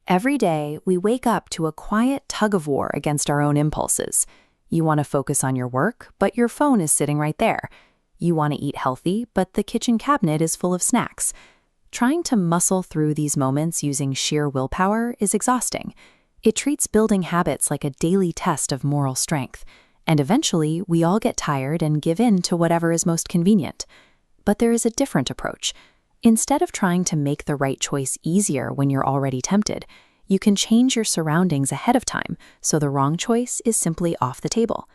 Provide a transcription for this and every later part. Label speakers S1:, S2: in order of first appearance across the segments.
S1: Every day, we wake up to a quiet tug-of-war against our own impulses. You want to focus on your work, but your phone is sitting right there. You want to eat healthy, but the kitchen cabinet is full of snacks. Trying to muscle through these moments using sheer willpower is exhausting. It treats building habits like a daily test of moral strength, and eventually we all get tired and give in to whatever is most convenient. But there is a different approach. Instead of trying to make the right choice easier when you're already tempted, you can change your surroundings ahead of time so the wrong choice is simply off the table.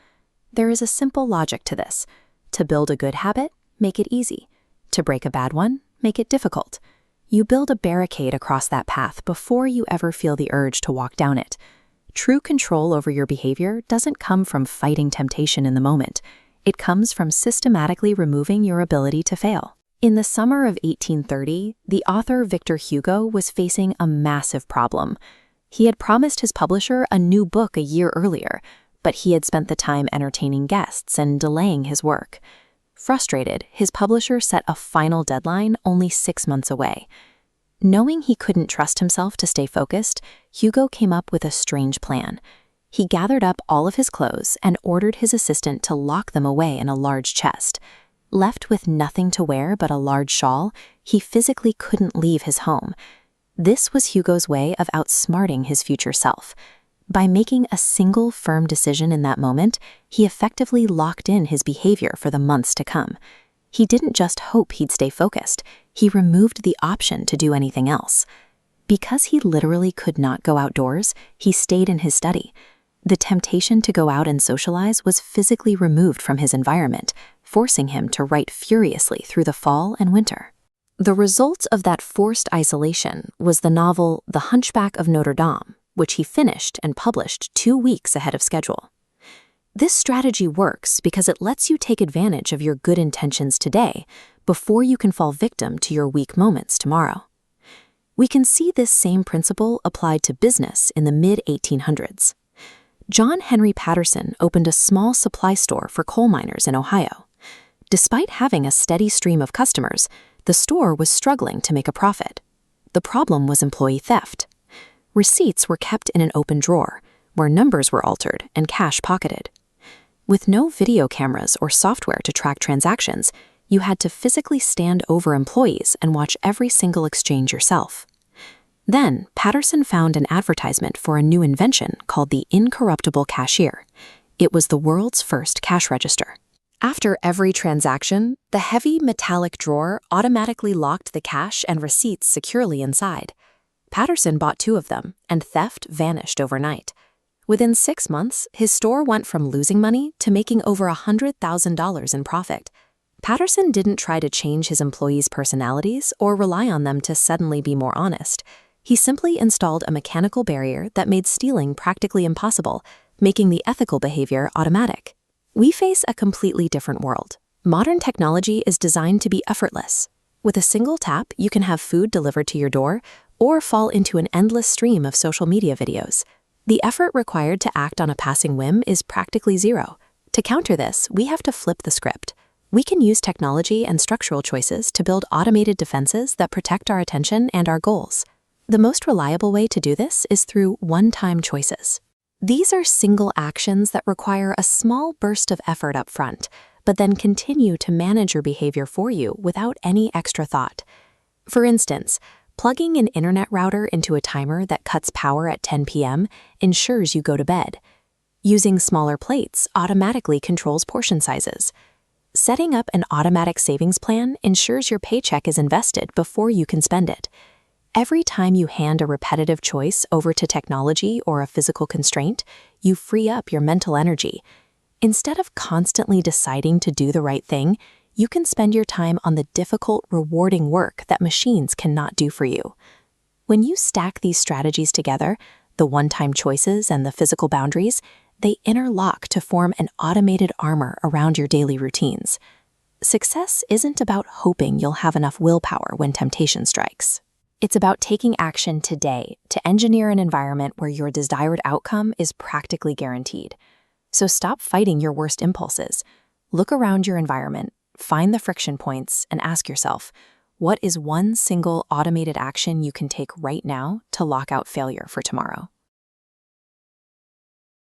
S1: There is a simple logic to this. To build a good habit, make it easy. To break a bad one, make it difficult. You build a barricade across that path before you ever feel the urge to walk down it. True control over your behavior doesn't come from fighting temptation in the moment. It comes from systematically removing your ability to fail. In the summer of 1830, the author Victor Hugo was facing a massive problem. He had promised his publisher a new book a year earlier, but he had spent the time entertaining guests and delaying his work. Frustrated, his publisher set a final deadline only 6 months away. Knowing he couldn't trust himself to stay focused, Hugo came up with a strange plan. He gathered up all of his clothes and ordered his assistant to lock them away in a large chest. Left with nothing to wear but a large shawl, he physically couldn't leave his home. This was Hugo's way of outsmarting his future self. By making a single firm decision in that moment, he effectively locked in his behavior for the months to come. He didn't just hope he'd stay focused, he removed the option to do anything else. Because he literally could not go outdoors, he stayed in his study. The temptation to go out and socialize was physically removed from his environment, forcing him to write furiously through the fall and winter. The result of that forced isolation was the novel The Hunchback of Notre Dame, which he finished and published 2 weeks ahead of schedule. This strategy works because it lets you take advantage of your good intentions today before you can fall victim to your weak moments tomorrow. We can see this same principle applied to business in the mid-1800s. John Henry Patterson opened a small supply store for coal miners in Ohio. Despite having a steady stream of customers, the store was struggling to make a profit. The problem was employee theft. Receipts were kept in an open drawer, where numbers were altered and cash pocketed. With no video cameras or software to track transactions, you had to physically stand over employees and watch every single exchange yourself. Then, Patterson found an advertisement for a new invention called the incorruptible cashier. It was the world's first cash register. After every transaction, the heavy metallic drawer automatically locked the cash and receipts securely inside. Patterson bought 2 of them, and theft vanished overnight. Within 6 months, his store went from losing money to making over $100,000 in profit. Patterson didn't try to change his employees' personalities or rely on them to suddenly be more honest. He simply installed a mechanical barrier that made stealing practically impossible, making the ethical behavior automatic. We face a completely different world. Modern technology is designed to be effortless. With a single tap, you can have food delivered to your door or fall into an endless stream of social media videos. The effort required to act on a passing whim is practically zero. To counter this, we have to flip the script. We can use technology and structural choices to build automated defenses that protect our attention and our goals. The most reliable way to do this is through one-time choices. These are single actions that require a small burst of effort up front, but then continue to manage your behavior for you without any extra thought. For instance, plugging an internet router into a timer that cuts power at 10 p.m. ensures you go to bed. Using smaller plates automatically controls portion sizes. Setting up an automatic savings plan ensures your paycheck is invested before you can spend it. Every time you hand a repetitive choice over to technology or a physical constraint, you free up your mental energy. Instead of constantly deciding to do the right thing, you can spend your time on the difficult, rewarding work that machines cannot do for you. When you stack these strategies together, the one-time choices and the physical boundaries, they interlock to form an automated armor around your daily routines. Success isn't about hoping you'll have enough willpower when temptation strikes. It's about taking action today to engineer an environment where your desired outcome is practically guaranteed. So stop fighting your worst impulses. Look around your environment, find the friction points, and ask yourself, What is one single automated action you can take right now to lock out failure for tomorrow?